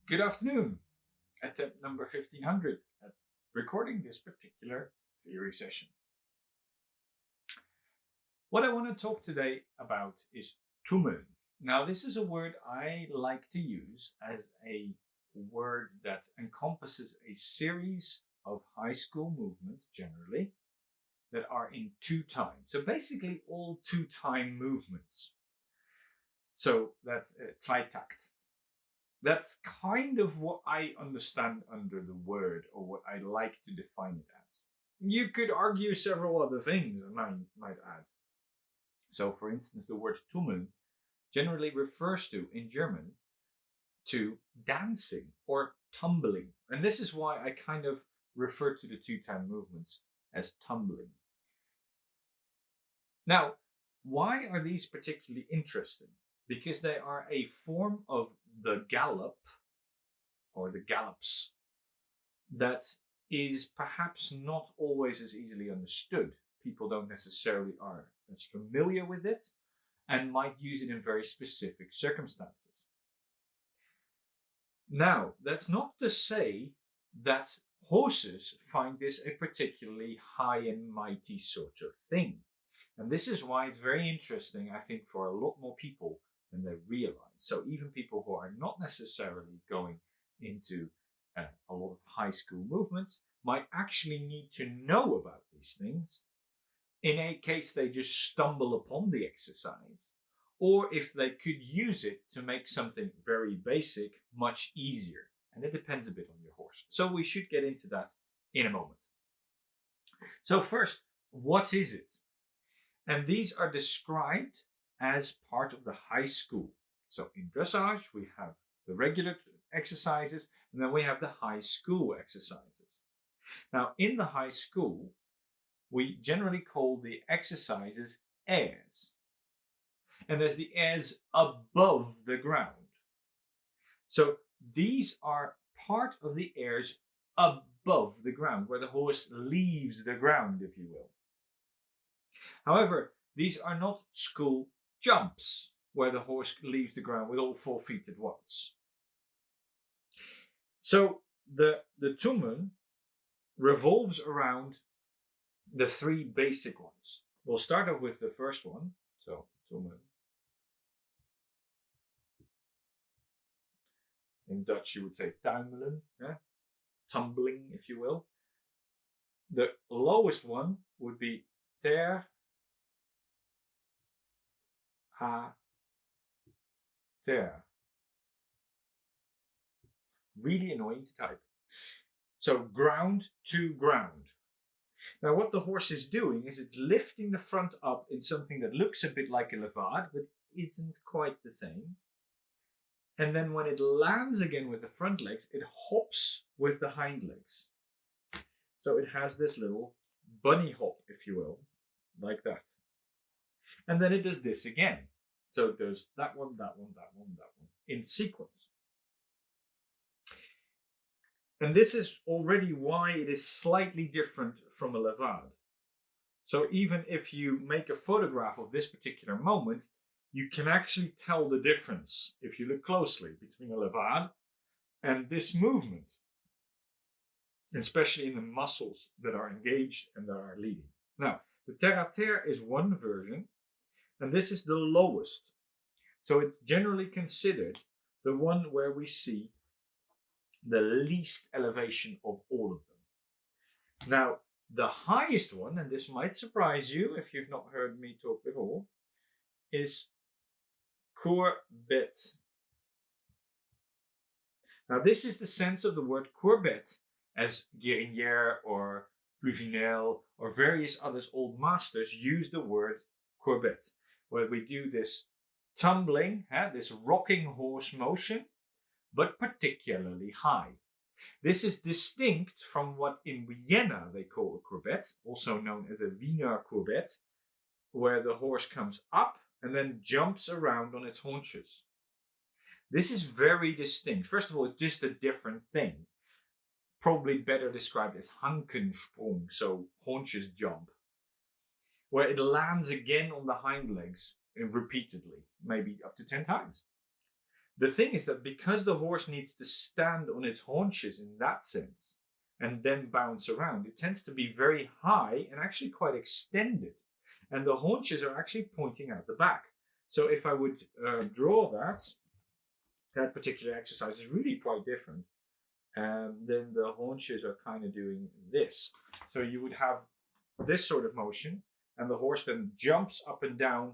Good afternoon. Attempt number 1500 at recording this particular theory session. What I want to talk today about is Tummeln. Now, this is a word I like to use as a word that encompasses a series of high school movements generally that are in two time. So basically all two-time movements. So that's Zweitakt. That's kind of what I understand under the word, or what I like to define it as. You could argue several other things, I might add. So, for instance, the word Tummeln generally refers to, in German, to dancing or tumbling. And this is why I kind of refer to the two-time movements as tumbling. Now, why are these particularly interesting? Because they are a form of the gallop, or the gallops, that is perhaps not always as easily understood. People don't necessarily are as familiar with it and might use it in very specific circumstances. Now, that's not to say that horses find this a particularly high and mighty sort of thing. And this is why it's very interesting, I think, for a lot more people than they realize. So even people who are not necessarily going into a lot of high school movements might actually need to know about these things in a case they just stumble upon the exercise, or if they could use it to make something very basic much easier. And it depends a bit on your horse. So we should get into that in a moment. So first, what is it? And these are described as part of the high school. So in dressage, we have the regular exercises, and then we have the high school exercises. Now, in the high school, we generally call the exercises airs. And there's the airs above the ground. So these are part of the airs above the ground, where the horse leaves the ground, if you will. However, these are not school jumps, where the horse leaves the ground with all 4 feet at once. So the Tummeln revolves around the 3 basic ones. We'll start off with the first one. So Tummeln. In Dutch, you would say tuimelen, tumbling, if you will. The lowest one would be ter, ha, ter. Really annoying to type. So ground to ground. Now what the horse is doing is it's lifting the front up in something that looks a bit like a levade, but isn't quite the same. And then when it lands again with the front legs, it hops with the hind legs. So it has this little bunny hop, if you will, like that. And then it does this again. So it does that one, that one, that one, that one, in sequence. And this is already why it is slightly different from a levade. So even if you make a photograph of this particular moment, you can actually tell the difference, if you look closely, between a levade and this movement, especially in the muscles that are engaged and that are leading. Now, the terre-à-terre is one version, and this is the lowest. So it's generally considered the one where we see the least elevation of all of them. Now, the highest one, and this might surprise you if you've not heard me talk before, is courbette. Now, this is the sense of the word courbette, as Guérinière or Pluvinel or various other old masters use the word courbette, where we do this tumbling, this rocking horse motion, but particularly high. This is distinct from what in Vienna they call a courbette, also known as a Wiener courbette, where the horse comes up and then jumps around on its haunches. This is very distinct. First of all, it's just a different thing. Probably better described as Hankensprung, so haunches jump, where it lands again on the hind legs repeatedly, maybe up to 10 times. The thing is that because the horse needs to stand on its haunches in that sense and then bounce around, it tends to be very high and actually quite extended. And the haunches are actually pointing out the back. So if I would draw that particular exercise is really quite different. And then the haunches are kind of doing this. So you would have this sort of motion, and the horse then jumps up and down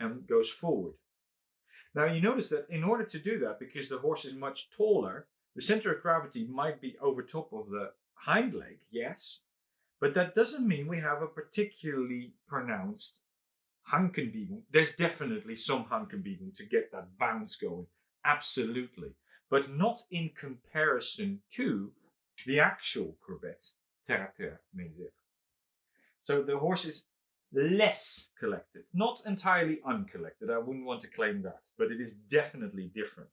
and goes forward. Now you notice that in order to do that, because the horse is much taller, the center of gravity might be over top of the hind leg, yes, but that doesn't mean we have a particularly pronounced Hankenbewegung. There's definitely some Hankenbewegung to get that bounce going, absolutely, but not in comparison to the actual courbette, terre à terre, mézère. So the horse is less collected, not entirely uncollected. I wouldn't want to claim that, but it is definitely different.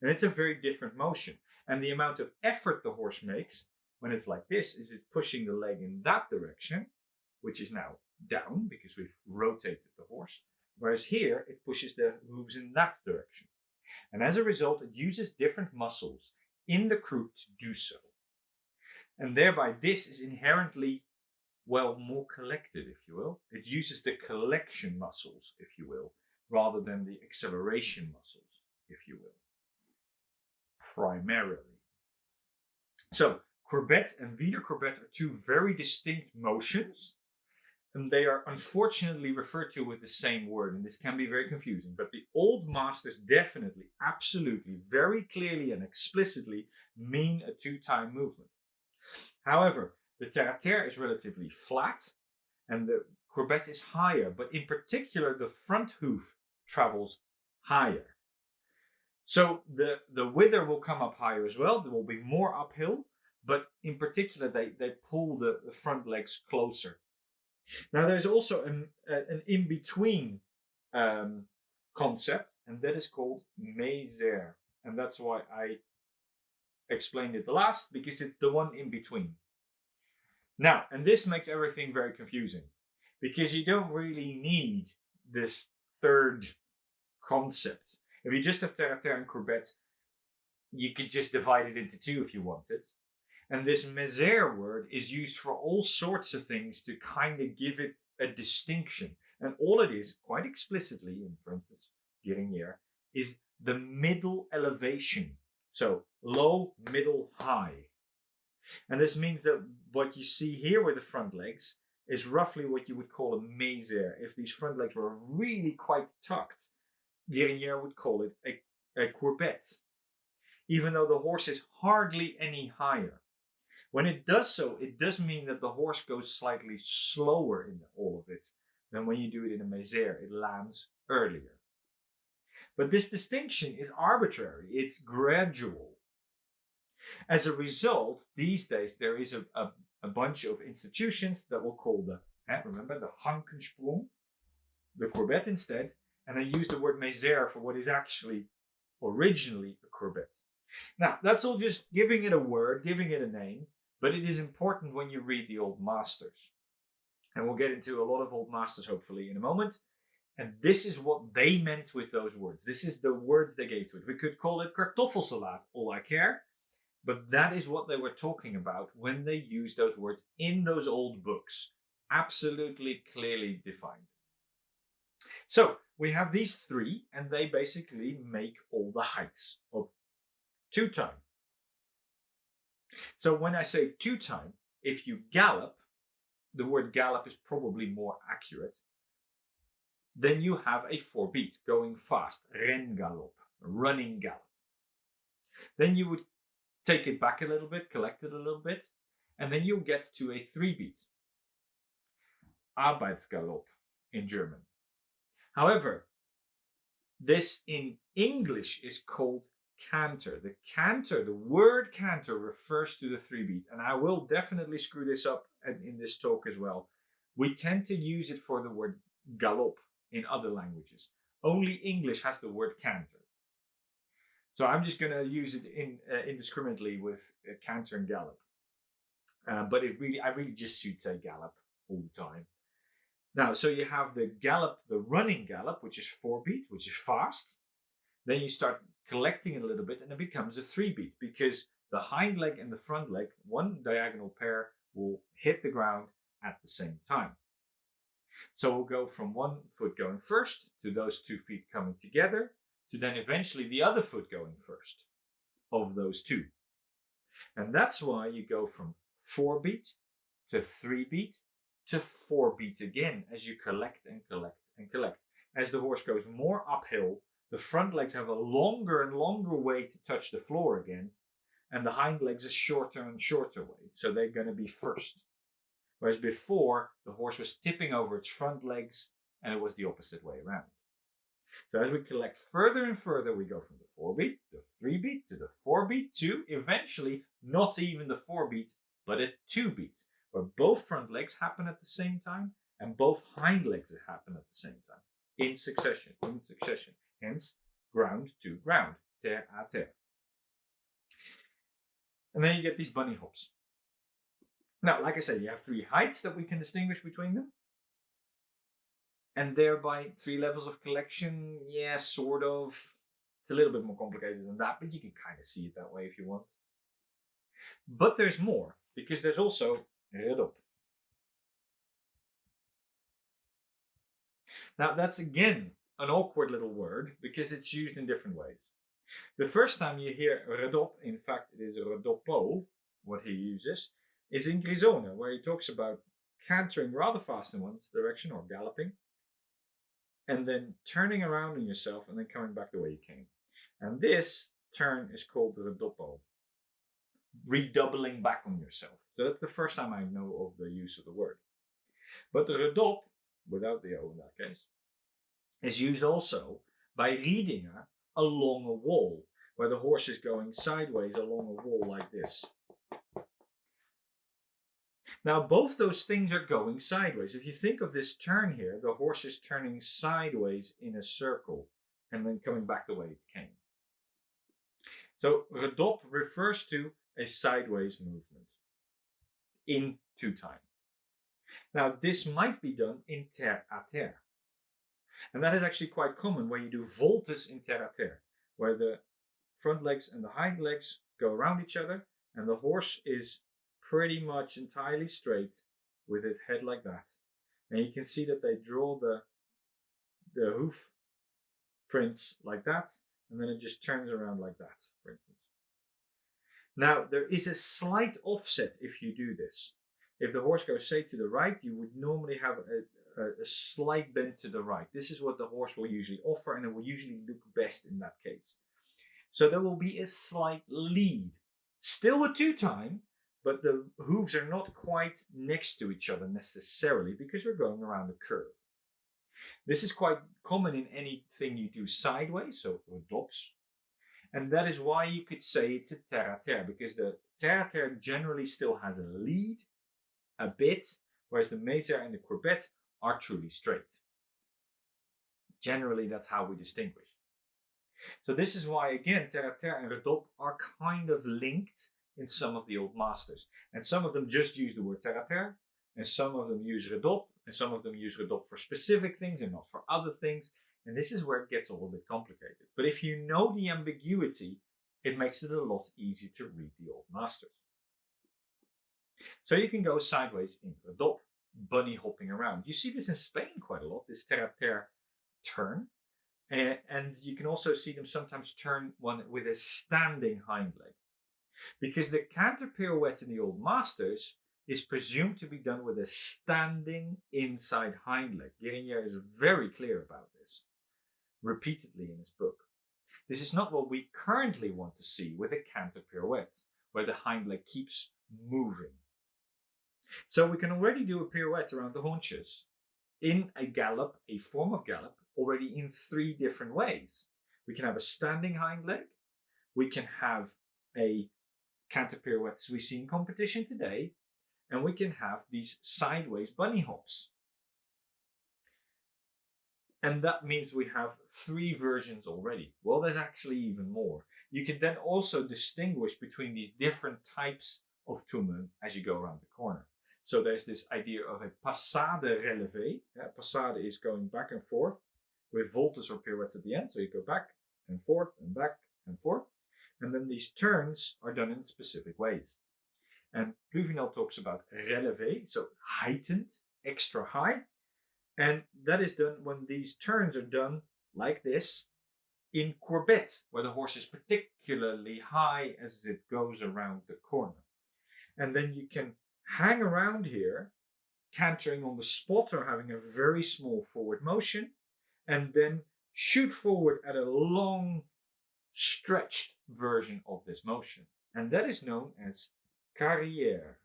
And it's a very different motion. And the amount of effort the horse makes when it's like this is it's pushing the leg in that direction, which is now down because we've rotated the horse. Whereas here, it pushes the hooves in that direction. And as a result, it uses different muscles in the croup to do so. And thereby, this is inherently, well, more collected, if you will. It uses the collection muscles, if you will, rather than the acceleration muscles, if you will, primarily. So, courbette and Wiener courbette are two very distinct motions, and they are unfortunately referred to with the same word, and this can be very confusing, but the old masters definitely, absolutely, very clearly and explicitly mean a two-time movement. However, the terre à terre is relatively flat, and the courbette is higher, but in particular, the front hoof travels higher. So the wither will come up higher as well. There will be more uphill, but in particular, they pull the front legs closer. Now, there's also an in-between concept, and that is called mézère. And that's why I explained it the last, because it's the one in between. Now, and this makes everything very confusing, because you don't really need this third concept. If you just have terre à terre and courbette, you could just divide it into two if you wanted. And this mézère word is used for all sorts of things to kind of give it a distinction. And all it is, quite explicitly, in for instance, Geringer, is the middle elevation. So low, middle, high. And this means that what you see here with the front legs is roughly what you would call a mézère. If these front legs were really quite tucked, Geringer would call it a courbette, even though the horse is hardly any higher. When it does so, it does mean that the horse goes slightly slower in all of it than when you do it in a mézère. It lands earlier. But this distinction is arbitrary. It's gradual. As a result, these days there is a bunch of institutions that will call remember, the Hankensprung, the courbette instead, and I use the word mézère for what is actually originally a courbette. Now, that's all just giving it a word, giving it a name, but it is important when you read the Old Masters. And we'll get into a lot of Old Masters, hopefully, in a moment. And this is what they meant with those words. This is the words they gave to it. We could call it kartoffelsalat, all I care. But that is what they were talking about when they used those words in those old books. Absolutely clearly defined. So we have these three, and they basically make all the heights of two-time. So when I say two-time, if you gallop, the word gallop is probably more accurate, then you have a four-beat going fast, rengalop, running gallop. Then you would take it back a little bit, collect it a little bit, and then you'll get to a three-beat, Arbeitsgalopp in German. However, this in English is called canter. The canter, the word canter refers to the three-beat, and I will definitely screw this up in this talk as well. We tend to use it for the word gallop in other languages. Only English has the word canter. So I'm just going to use it indiscriminately with canter and gallop. But I really just should say gallop all the time. Now, so you have the gallop, the running gallop, which is four-beat, which is fast. Then you start collecting it a little bit, and it becomes a 3-beat because the hind leg and the front leg, one diagonal pair, will hit the ground at the same time. So we'll go from one foot going first to those 2 feet coming together to then eventually the other foot going first of those two. And that's why you go from 4-beat to 3-beat to 4-beat again as you collect and collect and collect. As the horse goes more uphill, the front legs have a longer and longer way to touch the floor again, and the hind legs a shorter and shorter way, so they're going to be first. Whereas before, the horse was tipping over its front legs, and it was the opposite way around. So as we collect further and further, we go from the 4-beat, the 3-beat, to the 4-beat, to eventually not even the 4-beat, but a 2-beat, where both front legs happen at the same time, and both hind legs happen at the same time, in succession, hence ground to ground, terre à terre. And then you get these bunny hops. Now, like I said, you have 3 heights that we can distinguish between them. And thereby 3 levels of collection, yeah, sort of. It's a little bit more complicated than that, but you can kind of see it that way if you want. But there's more, because there's also redop. Now, that's again an awkward little word, because it's used in different ways. The first time you hear redop, in fact it is redopo, what he uses, is in Grisona, where he talks about cantering rather fast in one direction, or galloping, and then turning around on yourself and then coming back the way you came. And this turn is called redopo, redoubling back on yourself. So that's the first time I know of the use of the word. But the redop, without the O in that case, is used also by reading along a wall, where the horse is going sideways along a wall like this. Now, both those things are going sideways. If you think of this turn here, the horse is turning sideways in a circle and then coming back the way it came. So, redop refers to a sideways movement into time. Now, this might be done in terre à terre. And that is actually quite common, where you do voltes in terre à terre, where the front legs and the hind legs go around each other, and the horse is pretty much entirely straight with its head like that. And you can see that they draw the hoof prints like that, and then it just turns around like that, for instance. Now, there is a slight offset if you do this. If the horse goes, say, to the right, you would normally have a slight bend to the right. This is what the horse will usually offer, and it will usually look best in that case. So there will be a slight lead. Still a 2-time, but the hooves are not quite next to each other necessarily, because we're going around a curve. This is quite common in anything you do sideways, so redops. And that is why you could say it's a terre à terre, because the terre à terre generally still has a lead, a bit, whereas the mesa and the courbette are truly straight. Generally, that's how we distinguish. So this is why, again, terre à terre and redop are kind of linked in some of the old masters. And some of them just use the word terre à terre, and some of them use redop, and some of them use redop for specific things and not for other things. And this is where it gets a little bit complicated. But if you know the ambiguity, it makes it a lot easier to read the old masters. So you can go sideways in redop, bunny hopping around. You see this in Spain quite a lot, this terre à terre turn. And you can also see them sometimes turn one with a standing hind leg. Because the canter pirouette in the old masters is presumed to be done with a standing inside hind leg. Guérinier is very clear about this, repeatedly in his book. This is not what we currently want to see with a canter pirouette, where the hind leg keeps moving. So we can already do a pirouette around the haunches in a gallop, a form of gallop, already in 3 different ways. We can have a standing hind leg, we can have a canter pirouettes we see in competition today, and we can have these sideways bunny hops. And that means we have 3 versions already. Well, there's actually even more. You can then also distinguish between these different types of tummeln as you go around the corner. So there's this idea of a passade relevée. Passade is going back and forth with voltes or pirouettes at the end. So you go back and forth and back and forth. And then these turns are done in specific ways. And Pluvinel talks about relevé, so heightened, extra high. And that is done when these turns are done like this in courbette, where the horse is particularly high as it goes around the corner. And then you can hang around here, cantering on the spot or having a very small forward motion, and then shoot forward at a long, stretched version of this motion. And that is known as carrière.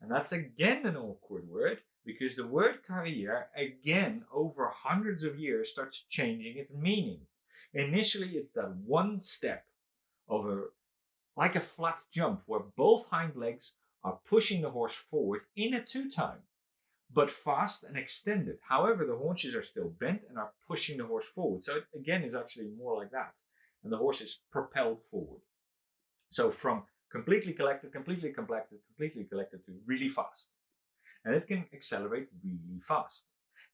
And that's again an awkward word, because the word carrière, again, over hundreds of years, starts changing its meaning. Initially, it's that one step of like a flat jump, where both hind legs are pushing the horse forward in a two-time, but fast and extended. However, the haunches are still bent and are pushing the horse forward. So it, again, is actually more like that. And the horse is propelled forward. So from completely collected to really fast. And it can accelerate really fast.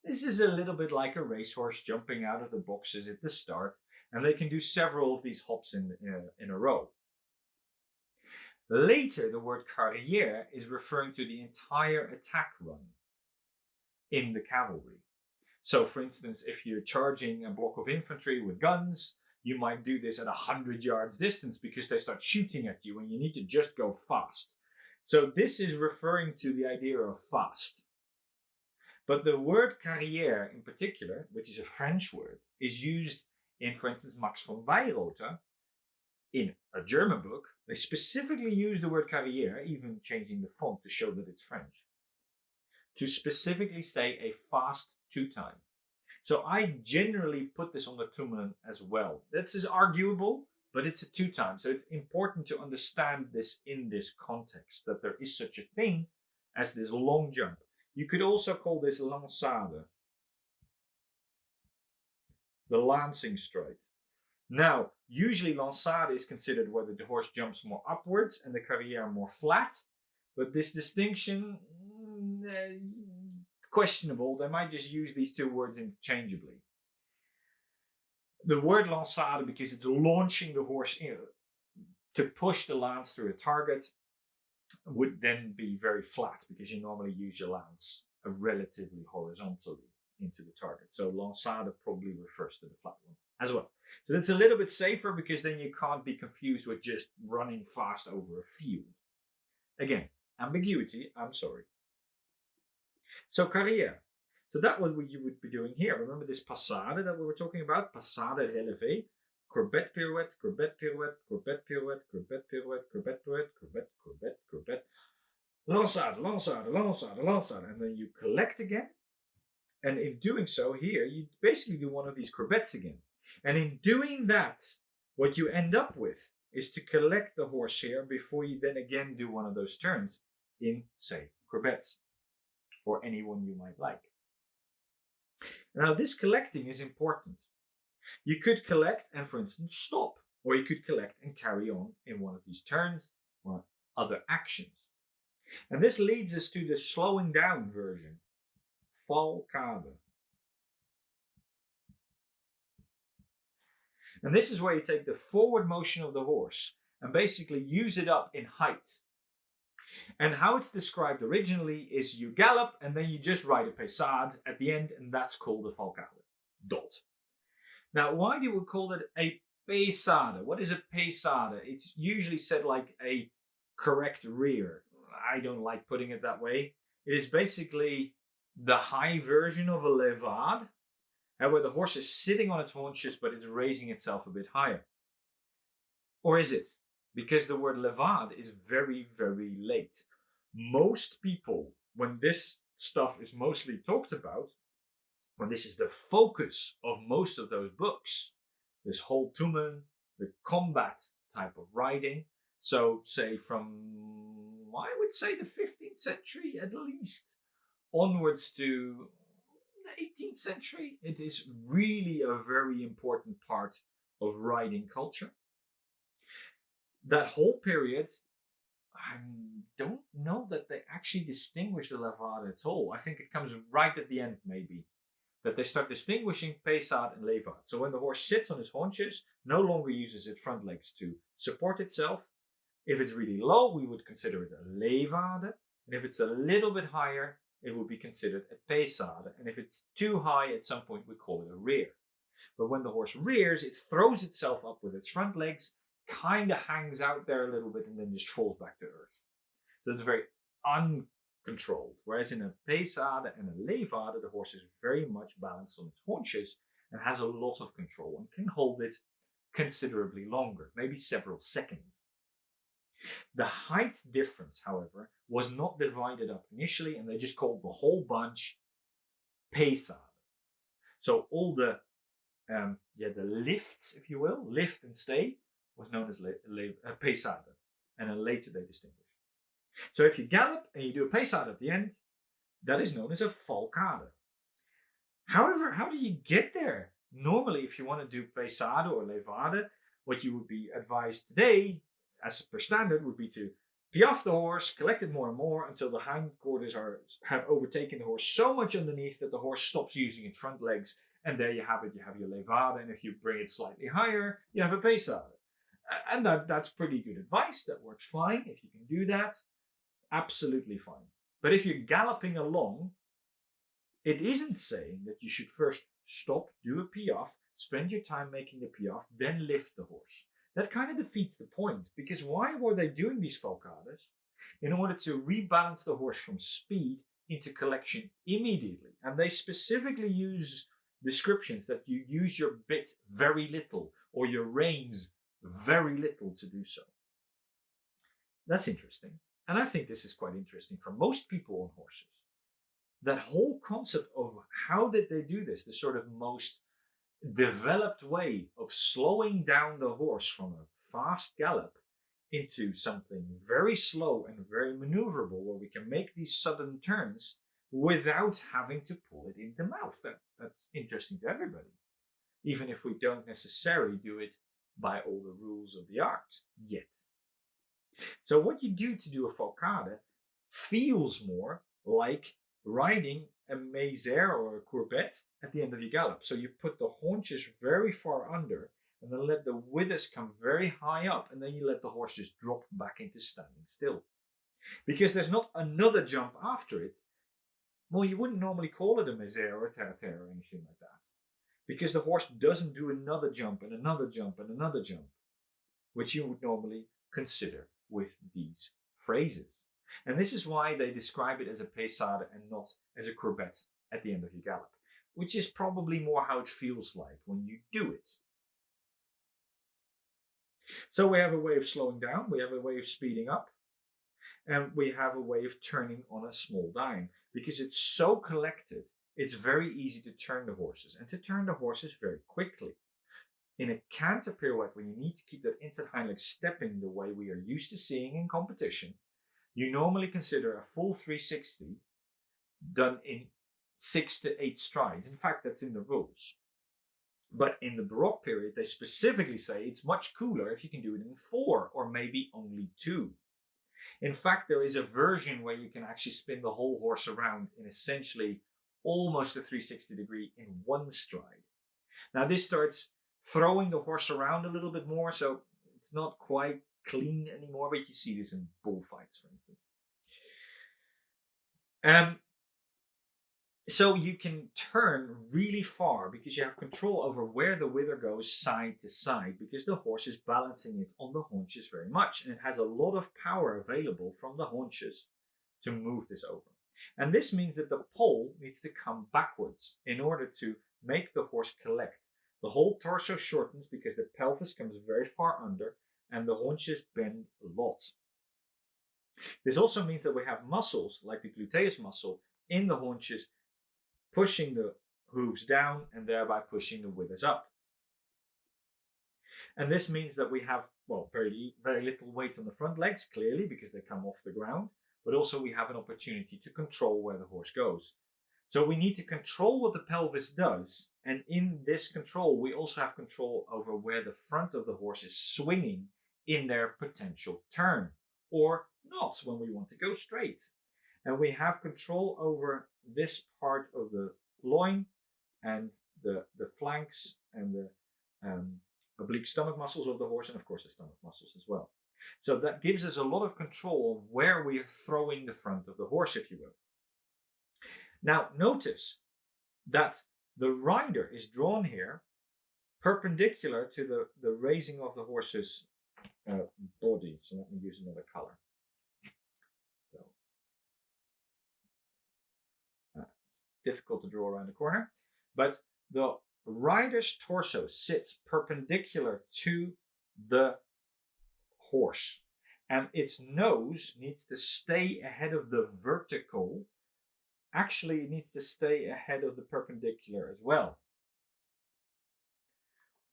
This is a little bit like a racehorse jumping out of the boxes at the start, and they can do several of these hops in a row. Later, the word carrière is referring to the entire attack run in the cavalry. So, for instance, if you're charging a block of infantry with guns, you might do this at 100 yards distance because they start shooting at you and you need to just go fast. So this is referring to the idea of fast. But the word carrière in particular, which is a French word, is used in, for instance, Max von Weyrother, in a German book. They specifically use the word carrière, even changing the font to show that it's French, to specifically say a fast two-time. So I generally put this on the Tummeln as well. This is arguable, but it's a two-time. So it's important to understand this in this context, that there is such a thing as this long jump. You could also call this lançade, the lancing stride. Now, usually lançade is considered whether the horse jumps more upwards and the carrière more flat, but this distinction, questionable. They might just use these two words interchangeably. The word lançade, because it's launching the horse in, to push the lance through a target, would then be very flat, because you normally use your lance relatively horizontally into the target. So lançade probably refers to the flat one as well. So that's a little bit safer, because then you can't be confused with just running fast over a field. Again, ambiguity, I'm sorry. So carrière. So that's what you would be doing here. Remember this passade that we were talking about? Passade relevé, courbette pirouette, courbette pirouette, courbette pirouette, courbette pirouette, courbette pirouette, courbette, courbette, courbette, lançade, lançade, lançade, lançade, and then you collect again. And in doing so here, you basically do one of these courbettes again. And in doing that, what you end up with is to collect the horse here before you then again do one of those turns in, say, courbettes, or any one you might like. Now, this collecting is important. You could collect and, for instance, stop, or you could collect and carry on in one of these turns or other actions. And this leads us to the slowing down version, falcade. And this is where you take the forward motion of the horse and basically use it up in height. And how it's described originally is you gallop and then you just ride a paissade at the end, and that's called a falcade. Dot. Now, why do we call it a paissade? What is a paissade? It's usually said like a correct rear. I don't like putting it that way. It is basically the high version of a levade, where the horse is sitting on its haunches but is raising itself a bit higher. Or is it? Because the word levade is very, very late. Most people, when this stuff is mostly talked about, when this is the focus of most of those books, this whole Tummeln, the combat type of riding, so say from, I would say, the 15th century at least, onwards to the 18th century, it is really a very important part of riding culture. That whole period, I don't know that they actually distinguish the levade at all. I think it comes right at the end, maybe. that they start distinguishing pesade and levade. So when the horse sits on his haunches, no longer uses its front legs to support itself. If it's really low, we would consider it a levade. And if it's a little bit higher, it would be considered a pesade. And if it's too high, at some point we call it a rear. But when the horse rears, it throws itself up with its front legs, kind of hangs out there a little bit, and then just falls back to earth. So it's very uncontrolled. Whereas in a pesade and a levade, the horse is very much balanced on its haunches and has a lot of control and can hold it considerably longer, maybe several seconds. The height difference, however, was not divided up initially, and they just called the whole bunch pesade. So all the lifts, if you will, lift and stay, was known as pesade, and then later they distinguished. So if you gallop and you do a pesade at the end, that is known as a falcade. However, how do you get there? Normally, if you want to do pesade or levade, what you would be advised today, as per standard, would be to piaffe the horse, collect it more and more until the hindquarters have overtaken the horse so much underneath that the horse stops using its front legs, and there you have it. You have your levade, and if you bring it slightly higher, you have a pesade. And that's pretty good advice. That works fine. If you can do that, absolutely fine. But if you're galloping along, it isn't saying that you should first stop, do a piaffe, spend your time making the piaffe, then lift the horse. That kind of defeats the point, because why were they doing these falcades? In order to rebalance the horse from speed into collection immediately. And they specifically use descriptions that you use your bit very little or your reins very little to do so. That's interesting. And I think this is quite interesting for most people on horses. That whole concept of how did they do this, the sort of most developed way of slowing down the horse from a fast gallop into something very slow and very maneuverable, where we can make these sudden turns without having to pull it in the mouth. That's interesting to everybody, even if we don't necessarily do it by all the rules of the art yet. So what you do to do a falcade feels more like riding a mézère or a courbette at the end of your gallop. So you put the haunches very far under and then let the withers come very high up, and then you let the horse just drop back into standing still. Because there's not another jump after it. Well, you wouldn't normally call it a mézère or a terre-terre or anything like that. Because the horse doesn't do another jump and another jump and another jump, which you would normally consider with these phrases. And this is why they describe it as a pesade and not as a courbette at the end of your gallop, which is probably more how it feels like when you do it. So we have a way of slowing down, we have a way of speeding up, and we have a way of turning on a small dime. Because it's so collected, it's very easy to turn the horses, and to turn the horses very quickly. In a canter pirouette, when you need to keep that inside hind leg stepping the way we are used to seeing in competition, you normally consider a full 360 done in 6 to 8 strides. In fact, that's in the rules. But in the Baroque period, they specifically say it's much cooler if you can do it in 4 or maybe only 2. In fact, there is a version where you can actually spin the whole horse around in essentially almost a 360 degree in 1 stride. Now this starts throwing the horse around a little bit more, so it's not quite clean anymore, but you see this in bullfights, for instance. So you can turn really far because you have control over where the wither goes side to side, because the horse is balancing it on the haunches very much, and it has a lot of power available from the haunches to move this over. And this means that the pole needs to come backwards in order to make the horse collect. The whole torso shortens because the pelvis comes very far under and the haunches bend a lot. This also means that we have muscles like the gluteus muscle in the haunches pushing the hooves down and thereby pushing the withers up. And this means that we have, well, very little weight on the front legs, clearly, because they come off the ground, but also we have an opportunity to control where the horse goes. So we need to control what the pelvis does, and in this control, we also have control over where the front of the horse is swinging in their potential turn, or not when we want to go straight. And we have control over this part of the loin and the flanks and the oblique stomach muscles of the horse, and of course the stomach muscles as well. So that gives us a lot of control of where we are throwing the front of the horse, if you will. Now notice that the rider is drawn here perpendicular to the raising of the horse's body. So let me use another color. So, it's difficult to draw around the corner, but the rider's torso sits perpendicular to the horse, and its nose needs to stay ahead of the vertical. Actually, it needs to stay ahead of the perpendicular as well.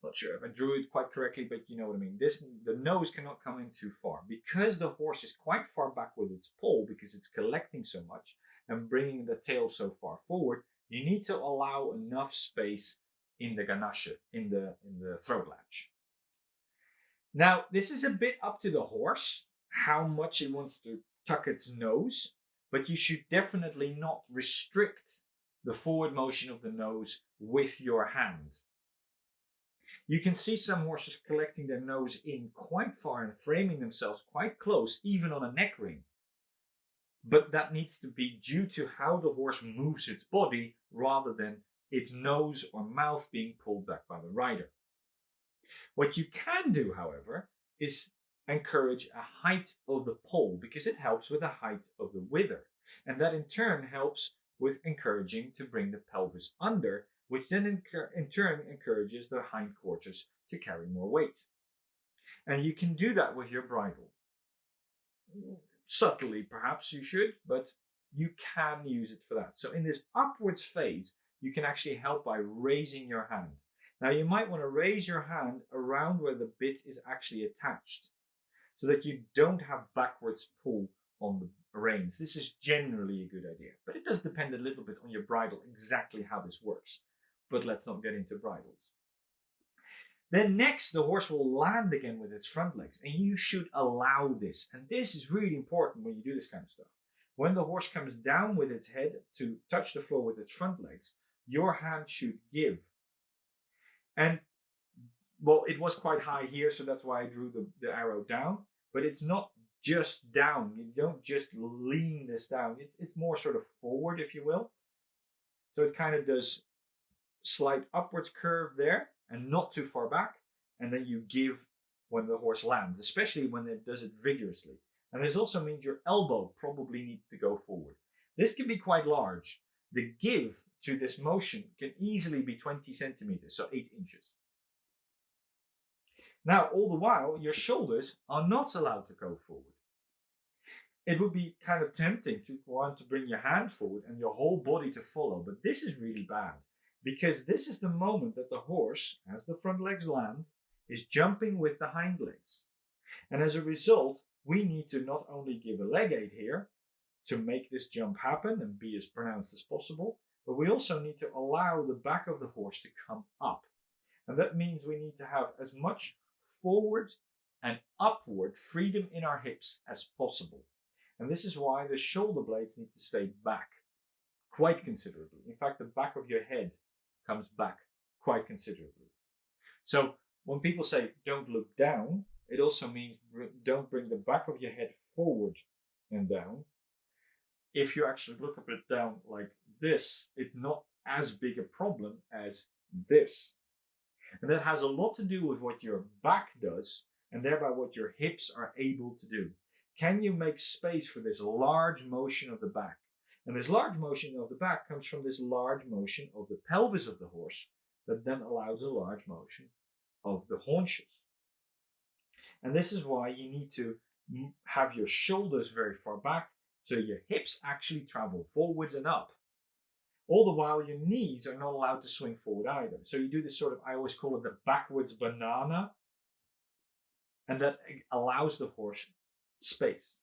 Not sure if I drew it quite correctly, but you know what I mean. The nose cannot come in too far. Because the horse is quite far back with its poll, because it's collecting so much and bringing the tail so far forward, you need to allow enough space in the ganache, in the throat latch. Now, this is a bit up to the horse, how much it wants to tuck its nose, but you should definitely not restrict the forward motion of the nose with your hand. You can see some horses collecting their nose in quite far and framing themselves quite close, even on a neck ring. But that needs to be due to how the horse moves its body rather than its nose or mouth being pulled back by the rider. What you can do, however, is encourage a height of the poll, because it helps with the height of the wither. And that in turn helps with encouraging to bring the pelvis under, which then in turn encourages the hindquarters to carry more weight. And you can do that with your bridle. Subtly, perhaps you should, but you can use it for that. So in this upwards phase, you can actually help by raising your hand. Now you might want to raise your hand around where the bit is actually attached, so that you don't have backwards pull on the reins. This is generally a good idea, but it does depend a little bit on your bridle exactly how this works. But let's not get into bridles. Then next, the horse will land again with its front legs, and you should allow this. And this is really important when you do this kind of stuff. When the horse comes down with its head to touch the floor with its front legs, your hand should give. And, well, it was quite high here, so that's why I drew the arrow down. But it's not just down. You don't just lean this down. It's more sort of forward, if you will. So it kind of does slight upwards curve there and not too far back, and then you give when the horse lands, especially when it does it vigorously. And this also means your elbow probably needs to go forward. This can be quite large. The give to this motion can easily be 20 centimeters, so 8 inches. Now, all the while, your shoulders are not allowed to go forward. It would be kind of tempting to want to bring your hand forward and your whole body to follow, but this is really bad, because this is the moment that the horse, as the front legs land, is jumping with the hind legs. And as a result, we need to not only give a leg aid here to make this jump happen and be as pronounced as possible, but we also need to allow the back of the horse to come up. And that means we need to have as much forward and upward freedom in our hips as possible. And this is why the shoulder blades need to stay back quite considerably. In fact, the back of your head comes back quite considerably. So when people say don't look down, it also means don't bring the back of your head forward and down. If you actually look a bit down like this, it's not as big a problem as this. And that has a lot to do with what your back does, and thereby what your hips are able to do. Can you make space for this large motion of the back? And this large motion of the back comes from this large motion of the pelvis of the horse that then allows a large motion of the haunches. And this is why you need to have your shoulders very far back, so your hips actually travel forwards and up. All the while your knees are not allowed to swing forward either. So you do this sort of, I always call it the backwards banana, and that allows the horse space.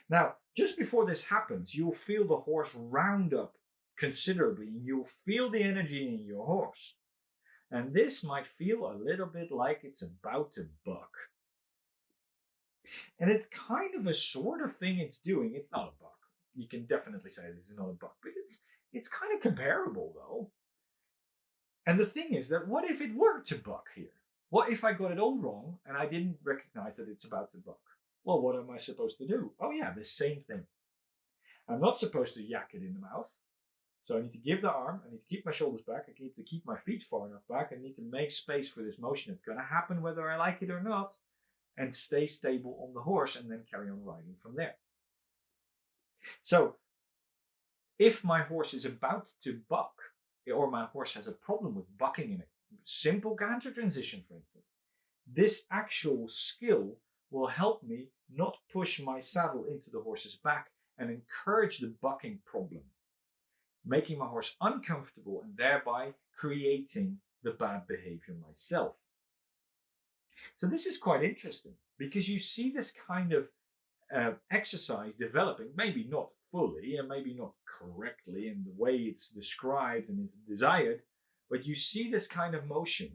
Now, just before this happens, you'll feel the horse round up considerably. You'll feel the energy in your horse. And this might feel a little bit like it's about to buck. And it's kind of a sort of thing it's doing. It's not a buck. You can definitely say this is not a buck, but it's kind of comparable though. And the thing is that what if it were to buck here? What if I got it all wrong and I didn't recognize that it's about to buck? Well, what am I supposed to do? Oh yeah, the same thing. I'm not supposed to yak it in the mouth. So I need to give the arm, I need to keep my shoulders back, I need to keep my feet far enough back, I need to make space for this motion. It's going to happen whether I like it or not, and stay stable on the horse and then carry on riding from there. So if my horse is about to buck, or my horse has a problem with bucking in a simple canter transition, for instance, this actual skill will help me not push my saddle into the horse's back and encourage the bucking problem, making my horse uncomfortable and thereby creating the bad behavior myself. So this is quite interesting because you see this kind of exercise developing, maybe not fully and maybe not correctly in the way it's described and is desired, but you see this kind of motion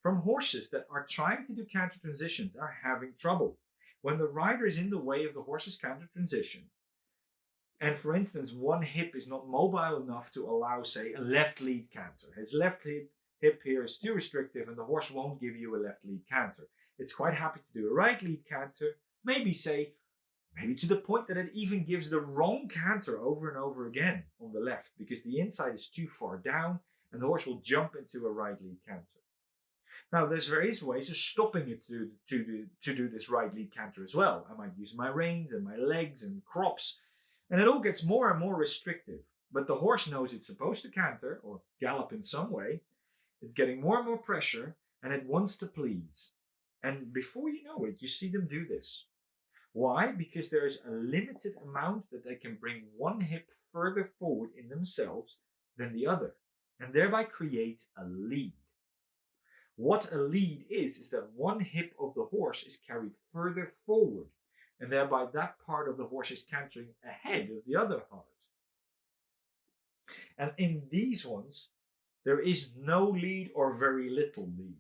from horses that are trying to do canter transitions are having trouble. When the rider is in the way of the horse's canter transition, and for instance, one hip is not mobile enough to allow, say, a left lead canter. His left hip here is too restrictive and the horse won't give you a left lead canter. It's quite happy to do a right lead canter, maybe to the point that it even gives the wrong canter over and over again on the left because the inside is too far down and the horse will jump into a right lead canter. Now, there's various ways of stopping it to do this right lead canter as well. I might use my reins and my legs and crops, and it all gets more and more restrictive. But the horse knows it's supposed to canter or gallop in some way. It's getting more and more pressure, and it wants to please. And before you know it, you see them do this. Why? Because there is a limited amount that they can bring one hip further forward in themselves than the other, and thereby create a lead. What a lead is that one hip of the horse is carried further forward, and thereby that part of the horse is cantering ahead of the other part. And in these ones, there is no lead or very little lead.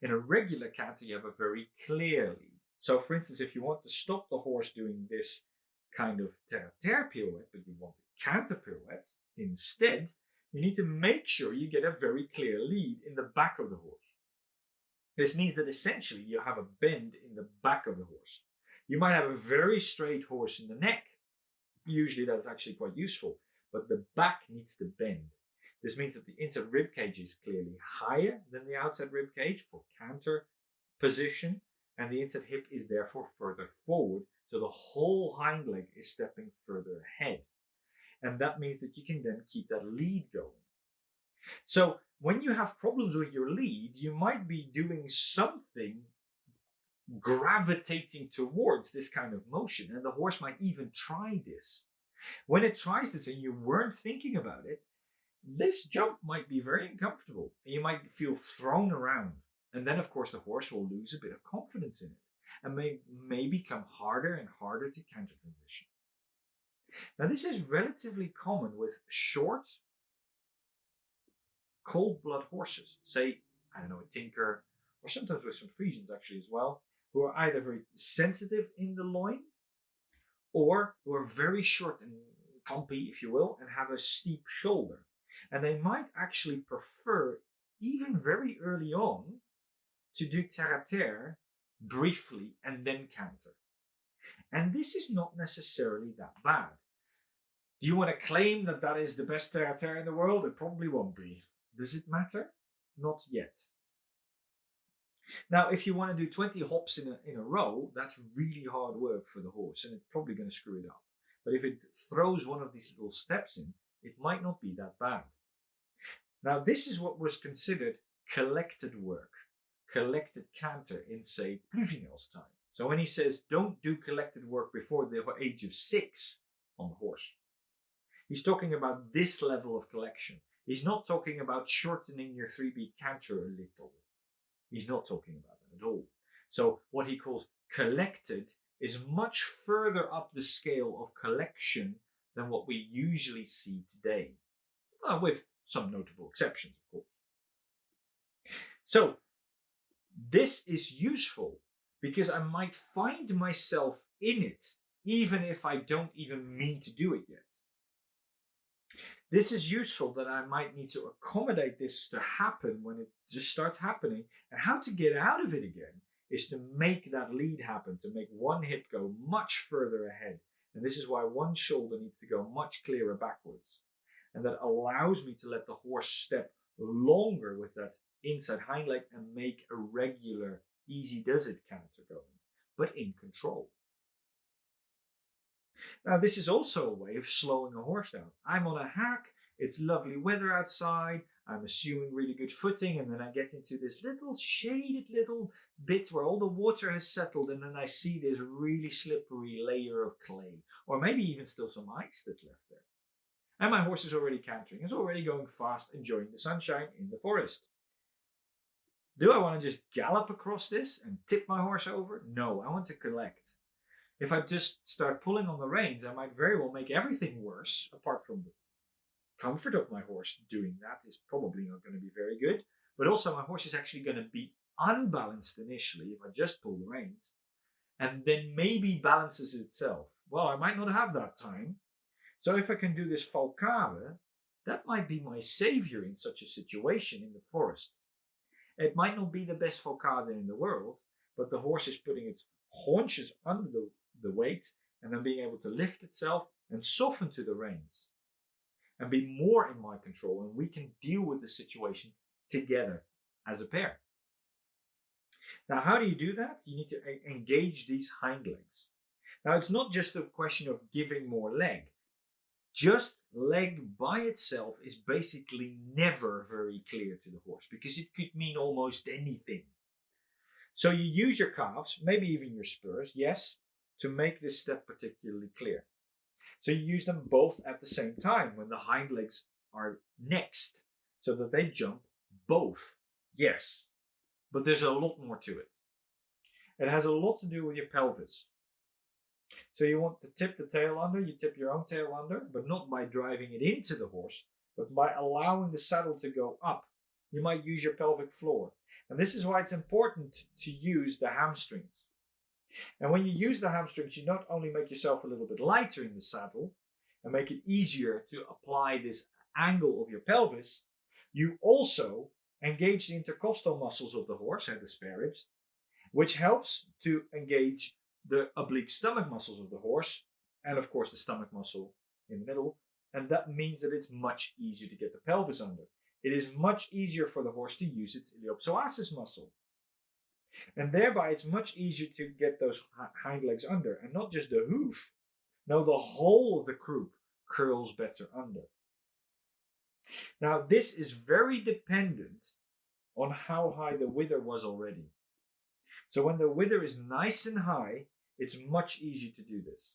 In a regular canter, you have a very clear lead. So for instance, if you want to stop the horse doing this kind of terre-terre pirouette, but you want a canter pirouette instead, you need to make sure you get a very clear lead in the back of the horse. This means that essentially you have a bend in the back of the horse. You might have a very straight horse in the neck. Usually that's actually quite useful, but the back needs to bend. This means that the inside rib cage is clearly higher than the outside rib cage for canter position, and the inside hip is therefore further forward, so the whole hind leg is stepping further ahead. And that means that you can then keep that lead going. So when you have problems with your lead, you might be doing something gravitating towards this kind of motion, and the horse might even try this. When it tries this and you weren't thinking about it, this jump might be very uncomfortable and you might feel thrown around. And then, of course, the horse will lose a bit of confidence in it and may become harder and harder to canter transition. Now, this is relatively common with short, cold-blood horses. Say, I don't know, a tinker, or sometimes with some Friesians actually as well, who are either very sensitive in the loin or who are very short and clumpy, if you will, and have a steep shoulder. And they might actually prefer, even very early on, to do terre-à-terre briefly and then canter. And this is not necessarily that bad. Do you want to claim that that is the best terre-à-terre in the world? It probably won't be. Does it matter? Not yet. Now, if you want to do 20 hops in a row, that's really hard work for the horse, and it's probably going to screw it up. But if it throws one of these little steps in, it might not be that bad. Now, this is what was considered collected work, collected canter in, say, Pluvinel's time. So when he says, don't do collected work before the age of 6 on the horse, he's talking about this level of collection. He's not talking about shortening your 3-beat canter a little. He's not talking about that at all. So what he calls collected is much further up the scale of collection than what we usually see today, with some notable exceptions, of course. So this is useful because I might find myself in it, even if I don't even mean to do it yet. This is useful that I might need to accommodate this to happen when it just starts happening. And how to get out of it again is to make that lead happen, to make one hip go much further ahead. And this is why one shoulder needs to go much clearer backwards. And that allows me to let the horse step longer with that inside hind leg and make a regular easy does it canter going, but in control. Now, this is also a way of slowing a horse down. I'm on a hack, it's lovely weather outside, I'm assuming really good footing, and then I get into this little shaded little bit where all the water has settled, and then I see this really slippery layer of clay, or maybe even still some ice that's left there. And my horse is already cantering, is already going fast, enjoying the sunshine in the forest. Do I want to just gallop across this and tip my horse over? No, I want to collect. If I just start pulling on the reins, I might very well make everything worse, apart from the comfort of my horse. Doing that is probably not going to be very good. But also my horse is actually going to be unbalanced initially if I just pull the reins, and then maybe balances itself. Well, I might not have that time. So if I can do this falcade, that might be my savior in such a situation in the forest. It might not be the best falcade in the world, but the horse is putting its haunches under the weight and then being able to lift itself and soften to the reins and be more in my control, and we can deal with the situation together as a pair. Now, how do you do that? You need to engage these hind legs. Now, it's not just a question of giving more leg. Just leg by itself is basically never very clear to the horse because it could mean almost anything. So you use your calves, maybe even your spurs, yes, to make this step particularly clear. So you use them both at the same time when the hind legs are next so that they jump both, yes. But there's a lot more to it. It has a lot to do with your pelvis. So you want to tip the tail under, you tip your own tail under, but not by driving it into the horse, but by allowing the saddle to go up. You might use your pelvic floor. And this is why it's important to use the hamstrings. And when you use the hamstrings, you not only make yourself a little bit lighter in the saddle and make it easier to apply this angle of your pelvis, you also engage the intercostal muscles of the horse and the spare ribs, which helps to engage the oblique stomach muscles of the horse, and of course the stomach muscle in the middle, and that means that it's much easier to get the pelvis under. It is much easier for the horse to use its iliopsoas muscle, and thereby it's much easier to get those hind legs under, and not just the hoof. No, the whole of the croup curls better under. Now, this is very dependent on how high the wither was already. So when the wither is nice and high, it's much easier to do this.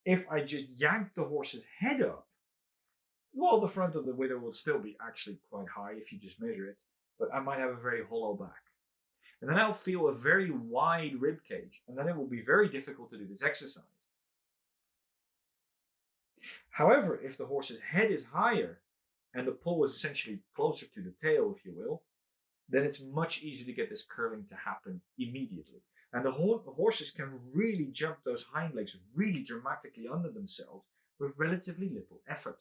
If I just yank the horse's head up, well, the front of the wither will still be actually quite high if you just measure it, but I might have a very hollow back. And then I'll feel a very wide rib cage, and then it will be very difficult to do this exercise. However, if the horse's head is higher and the pull is essentially closer to the tail, if you will, then it's much easier to get this curling to happen immediately. And the horses can really jump those hind legs really dramatically under themselves with relatively little effort.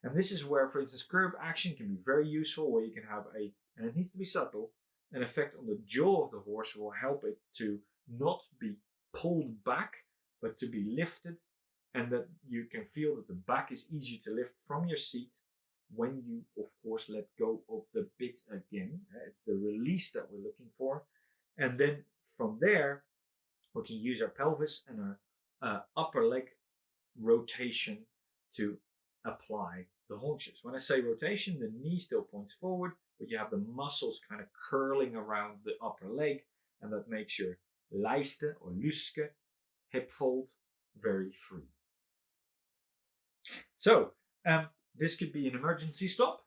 And this is where, for instance, curb action can be very useful, where you can have and it needs to be subtle, an effect on the jaw of the horse will help it to not be pulled back, but to be lifted, and that you can feel that the back is easier to lift from your seat when you, of course, let go of the bit again. It's the release that we're looking for. And then from there, we can use our pelvis and our upper leg rotation to apply the haunches. When I say rotation, the knee still points forward, but you have the muscles kind of curling around the upper leg, and that makes your lijste or luske, hip fold, very free. So, this could be an emergency stop.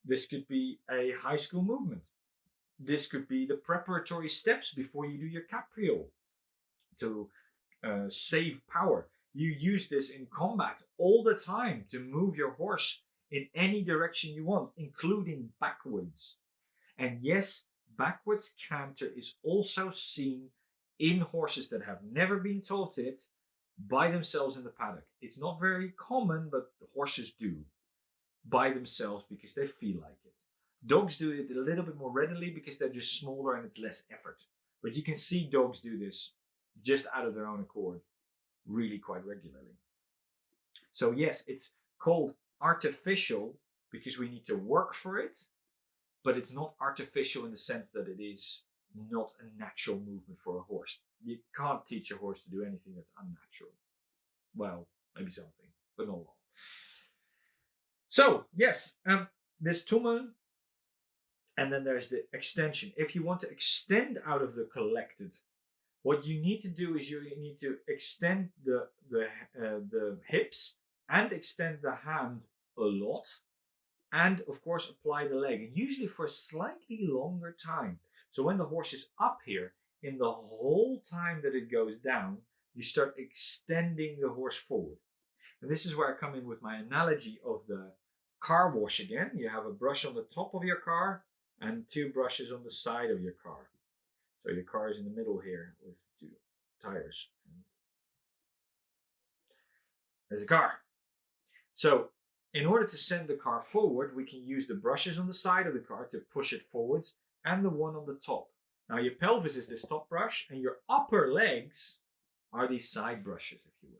This could be a high school movement. This could be the preparatory steps before you do your capriole to save power. You use this in combat all the time to move your horse in any direction you want, including backwards. And yes, backwards canter is also seen in horses that have never been taught it, by themselves in the paddock. It's not very common, but the horses do by themselves because they feel like it. Dogs do it a little bit more readily because they're just smaller and it's less effort. But you can see dogs do this just out of their own accord really quite regularly. So yes, it's called artificial because we need to work for it, but it's not artificial in the sense that it is not a natural movement for a horse. You can't teach a horse to do anything that's unnatural. Well, maybe something, but not a lot. So yes, this Tummeln, and then there's the extension. If you want to extend out of the collected, what you need to do is you need to extend the hips and extend the hand a lot, and of course apply the leg, and usually for a slightly longer time. So when the horse is up here, in the whole time that it goes down, you start extending the horse forward. And this is where I come in with my analogy of the car wash again. You have a brush on the top of your car and two brushes on the side of your car. So your car is in the middle here with two tires. There's a car. So in order to send the car forward, we can use the brushes on the side of the car to push it forwards and the one on the top. Now your pelvis is this top brush and your upper legs are these side brushes, if you will.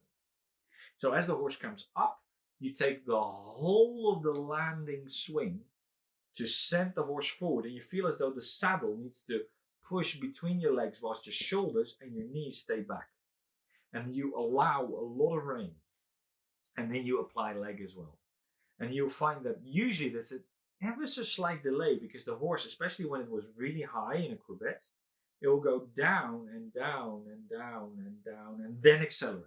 So as the horse comes up, you take the whole of the landing swing to send the horse forward, and you feel as though the saddle needs to push between your legs whilst your shoulders and your knees stay back. And you allow a lot of rein. And then you apply leg as well. And you'll find that usually there's an ever so slight delay because the horse, especially when it was really high in a courbette, it will go down and down and down and down and then accelerate.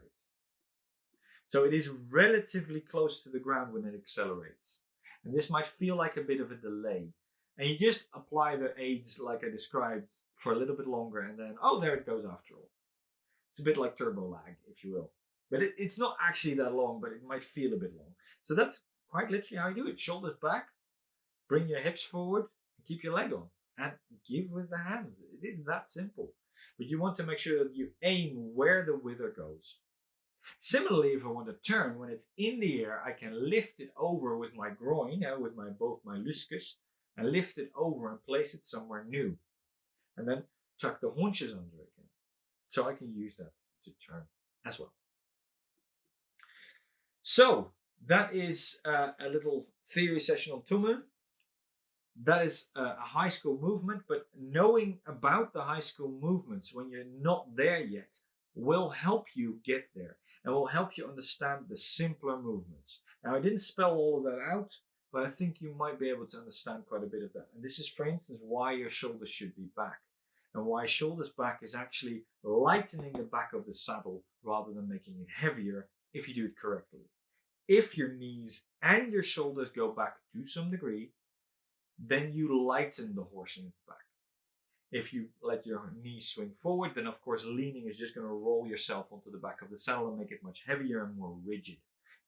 So it is relatively close to the ground when it accelerates. And this might feel like a bit of a delay. And you just apply the aids like I described for a little bit longer and then, oh, there it goes after all. It's a bit like turbo lag, if you will. But it's not actually that long, but it might feel a bit long. So that's quite literally how you do it. Shoulders back, bring your hips forward, and keep your leg on. And give with the hands. It is that simple. But you want to make sure that you aim where the wither goes. Similarly, if I want to turn, when it's in the air, I can lift it over with my groin, with both my luscus, and lift it over and place it somewhere new. And then tuck the haunches under again. So I can use that to turn as well. So that is a little theory session on Tummeln. That is a high school movement, but knowing about the high school movements when you're not there yet will help you get there and will help you understand the simpler movements. Now, I didn't spell all of that out, but I think you might be able to understand quite a bit of that. And this is, for instance, why your shoulders should be back and why shoulders back is actually lightening the back of the saddle rather than making it heavier if you do it correctly. If your knees and your shoulders go back to some degree, then you lighten the horse in its back. If you let your knees swing forward, then of course leaning is just going to roll yourself onto the back of the saddle and make it much heavier and more rigid.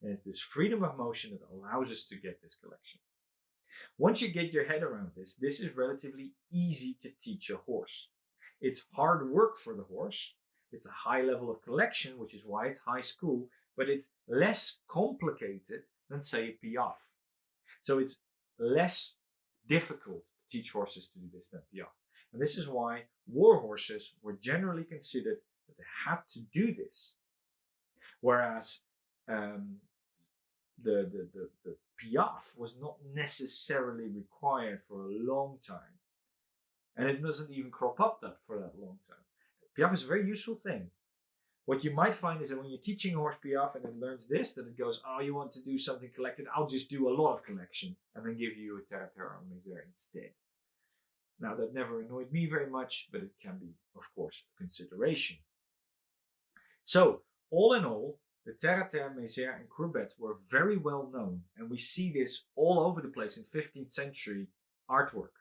And it's this freedom of motion that allows us to get this collection. Once you get your head around this, this is relatively easy to teach a horse. It's hard work for the horse. It's a high level of collection, which is why it's high school, but it's less complicated than, say, a Piaffe. So it's less difficult to teach horses to do this than Piaffe. And this is why war horses were generally considered that they had to do this. Whereas the Piaffe was not necessarily required for a long time. And it doesn't even crop up that for that long time. Piaffe is a very useful thing. What you might find is that when you're teaching a horse Piaffe and it learns this, that it goes, oh, you want to do something collected, I'll just do a lot of collection and then give you a terre-terre or misère instead. Now, that never annoyed me very much, but it can be, of course, a consideration. So, all in all, the terre-terre, misère, and courbette were very well known, and we see this all over the place in 15th century artwork.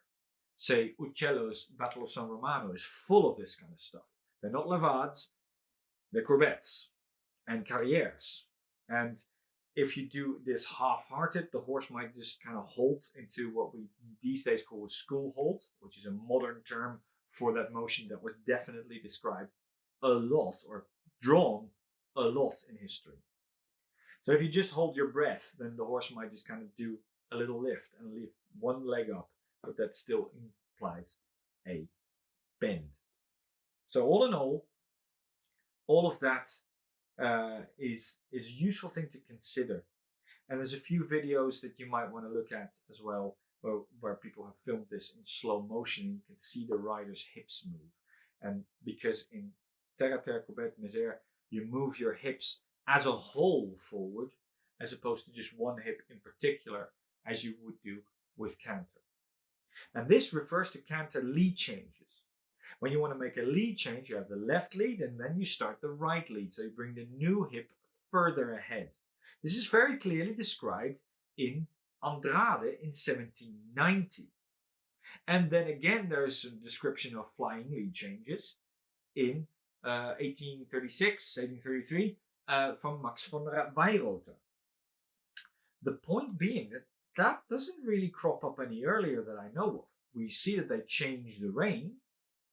Say, Uccello's Battle of San Romano is full of this kind of stuff. They're not levades, they're courbettes and carrières. And if you do this half-hearted, the horse might just kind of halt into what we these days call a school halt, which is a modern term for that motion that was definitely described a lot or drawn a lot in history. So if you just hold your breath, then the horse might just kind of do a little lift and lift one leg up, but that still implies a bend. So all in all of that is a useful thing to consider. And there's a few videos that you might want to look at as well, where people have filmed this in slow motion and you can see the rider's hips move. And because in terre à terre, courbette, misère, you move your hips as a whole forward, as opposed to just one hip in particular, as you would do with canter. And this refers to canter lead changes. When you want to make a lead change, you have the left lead and then you start the right lead. So you bring the new hip further ahead. This is very clearly described in Andrade in 1790. And then again, there's a description of flying lead changes in 1836, 1833 from Max von Weyrother. The point being that doesn't really crop up any earlier that I know of. We see that they change the rein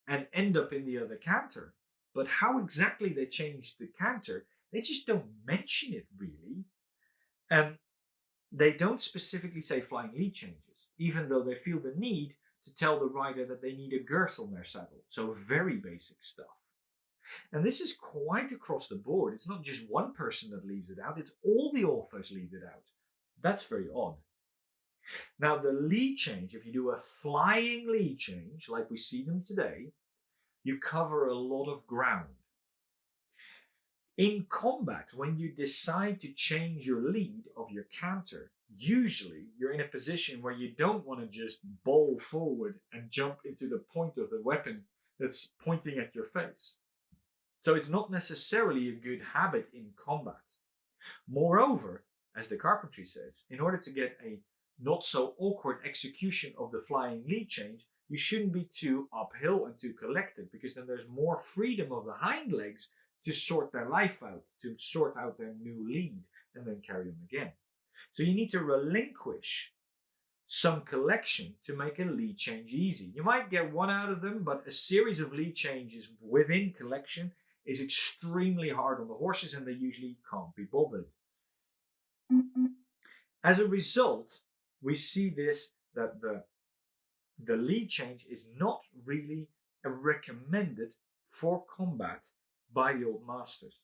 and end up in the other canter. But how exactly they change the canter, they just don't mention it really. And they don't specifically say flying lead changes, even though they feel the need to tell the rider that they need a girth on their saddle. So very basic stuff. And this is quite across the board. It's not just one person that leaves it out, it's all the authors leave it out. That's very odd. Now the lead change, if you do a flying lead change, like we see them today, you cover a lot of ground. In combat, when you decide to change your lead of your canter, usually you're in a position where you don't want to just bowl forward and jump into the point of the weapon that's pointing at your face. So it's not necessarily a good habit in combat. Moreover, as the carpentry says, in order to get a not so awkward execution of the flying lead change, you shouldn't be too uphill and too collected, because then there's more freedom of the hind legs to sort their life out, to sort out their new lead, and then carry on again. So you need to relinquish some collection to make a lead change easy. You might get one out of them, but a series of lead changes within collection is extremely hard on the horses, and they usually can't be bothered. As a result, we see this, that the lead change is not really recommended for combat by the old masters.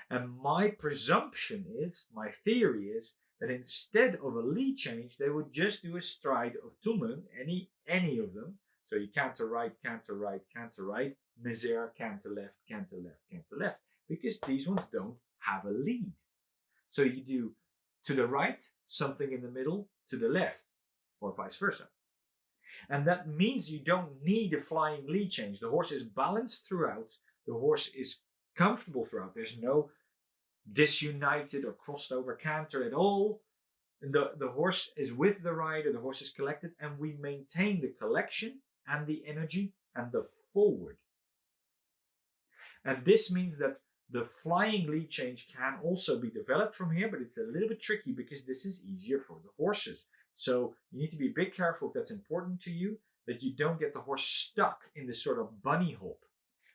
And my presumption is, my theory is, that instead of a lead change, they would just do a stride of Tummeln, any of them. So you canter right, misère, canter left, canter left, canter left, because these ones don't have a lead. So you do to the right, something in the middle, to the left, or vice versa. And that means you don't need a flying lead change. The horse is balanced throughout. The horse is comfortable throughout. There's no disunited or crossed over canter at all. The horse is with the rider, the horse is collected, and we maintain the collection and the energy and the forward. And this means that the flying lead change can also be developed from here, but it's a little bit tricky because this is easier for the horses. So you need to be a bit careful if that's important to you, that you don't get the horse stuck in this sort of bunny hop.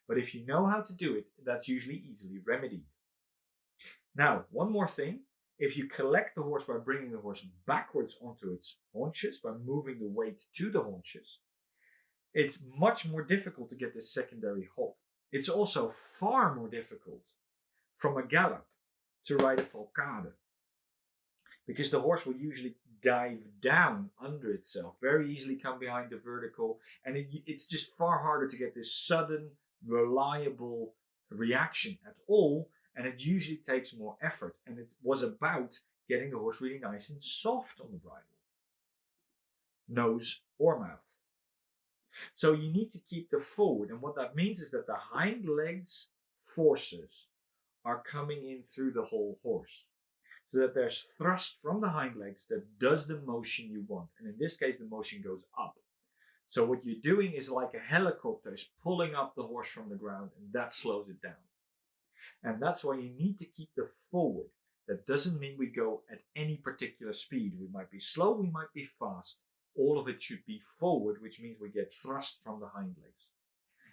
But if you know how to do it, that's usually easily remedied. Now, one more thing. If you collect the horse by bringing the horse backwards onto its haunches, by moving the weight to the haunches, it's much more difficult to get this secondary hop. It's also far more difficult from a gallop to ride a falcade, because the horse will usually dive down under itself, very easily come behind the vertical, and it's just far harder to get this sudden, reliable reaction at all, and it usually takes more effort, and it was about getting the horse really nice and soft on the bridle, nose or mouth. So you need to keep the forward, and what that means is that the hind legs forces are coming in through the whole horse, so that there's thrust from the hind legs that does the motion you want, and in this case the motion goes up. So what you're doing is like a helicopter is pulling up the horse from the ground, and that slows it down. And that's why you need to keep the forward. That doesn't mean we go at any particular speed. We might be slow, we might be fast. All of it should be forward, which means we get thrust from the hind legs.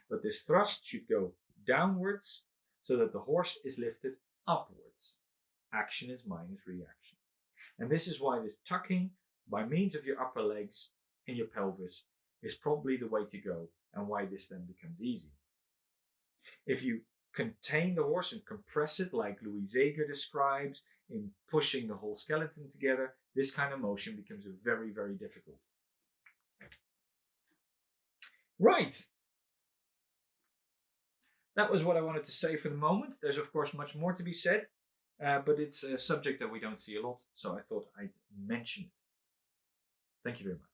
But this thrust should go downwards so that the horse is lifted upwards. Action is minus reaction. And this is why this tucking by means of your upper legs in your pelvis is probably the way to go, and why this then becomes easy. If you contain the horse and compress it like Louis Zager describes in pushing the whole skeleton together, this kind of motion becomes very, very difficult. Right. That was what I wanted to say for the moment. There's of course much more to be said, but it's a subject that we don't see a lot, so I thought I'd mention it. Thank you very much.